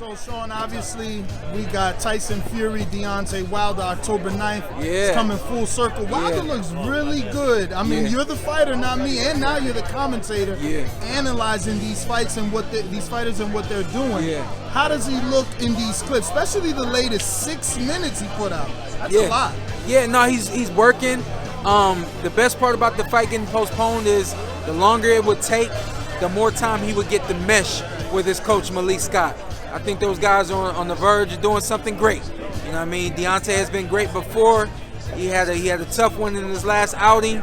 So, Shawn, obviously, we got Tyson Fury, Deontay Wilder, October 9th. Yeah. It's coming full circle. Wilder looks really good. I mean, you're the fighter, not me, and now you're the commentator analyzing these fights and these fighters and what they're doing. Yeah. How does he look in these clips, especially the latest 6 minutes he put out? That's a lot. Yeah, no, he's working. The best part about the fight getting postponed is the longer it would take, the more time he would get to mesh with his coach, Malik Scott. I think those guys are on the verge of doing something great. You know what I mean? Deontay has been great before. He had a tough one in his last outing.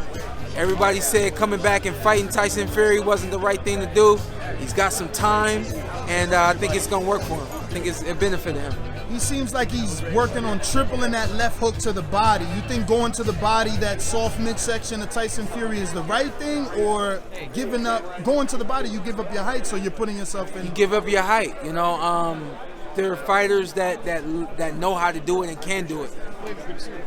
Everybody said coming back and fighting Tyson Fury wasn't the right thing to do. He's got some time, and I think it's going to work for him. I think it benefited him. He seems like he's working on tripling that left hook to the body. You think going to the body, that soft midsection of Tyson Fury, is the right thing, or going to the body, you give up your height, so you're putting yourself in? You give up your height. You know, there are fighters that know how to do it and can do it.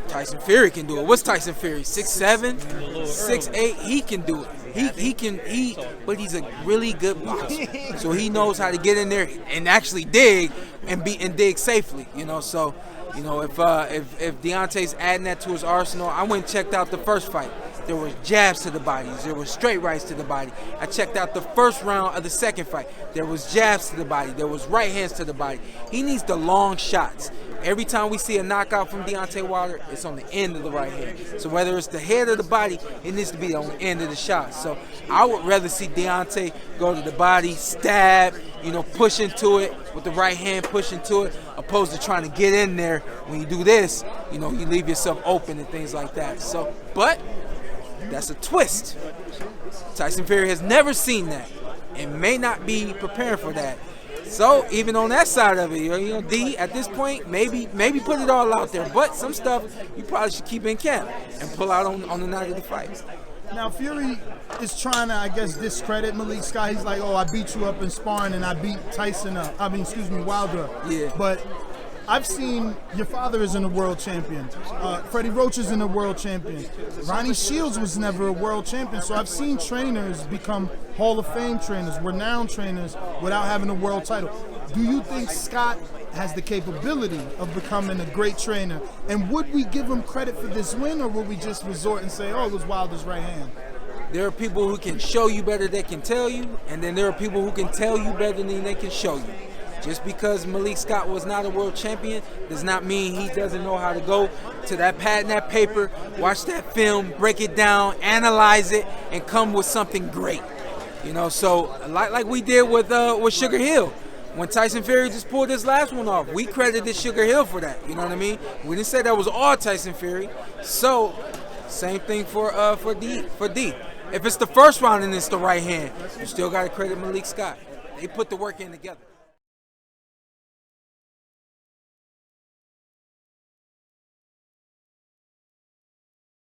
Tyson Fury can do it. What's Tyson Fury? 6'7", 6'8". He can do it. But he's a really good boxer, so he knows how to get in there and actually dig and dig safely. You know, so you know if Deontay's adding that to his arsenal, I went and checked out the first fight. There were jabs to the bodies. There were straight rights to the body. I checked out the first round of the second fight. There was jabs to the body. There was right hands to the body. He needs the long shots. Every time we see a knockout from Deontay Wilder, it's on the end of the right hand. So whether it's the head or the body, it needs to be on the end of the shot. So I would rather see Deontay go to the body, stab, you know, push into it with the right hand, push into it, opposed to trying to get in there. When you do this, you know, you leave yourself open and things like that. So, but that's a twist. Tyson Fury has never seen that and may not be preparing for that. So even on that side of it, you know, D, at this point, maybe put it all out there. But some stuff you probably should keep in camp and pull out on the night of the fight. Now, Fury is trying to, I guess, discredit Malik Scott. He's like, oh, I beat you up in sparring and I beat Wilder up. Yeah. But I've seen your father isn't a world champion. Freddie Roach isn't a world champion. Ronnie Shields was never a world champion. So I've seen trainers become Hall of Fame trainers, renowned trainers, without having a world title. Do you think Scott has the capability of becoming a great trainer? And would we give him credit for this win, or would we just resort and say, oh, it was Wilder's right hand? There are people who can show you better than can tell you, and then there are people who can tell you better than they can show you. Just because Malik Scott was not a world champion does not mean he doesn't know how to go to that pad and that paper, watch that film, break it down, analyze it, and come with something great. You know, so like we did with Sugar Hill. When Tyson Fury just pulled this last one off, we credited Sugar Hill for that. You know what I mean? We didn't say that was all Tyson Fury. So same thing for D. If it's the first round and it's the right hand, you still got to credit Malik Scott. They put the work in together.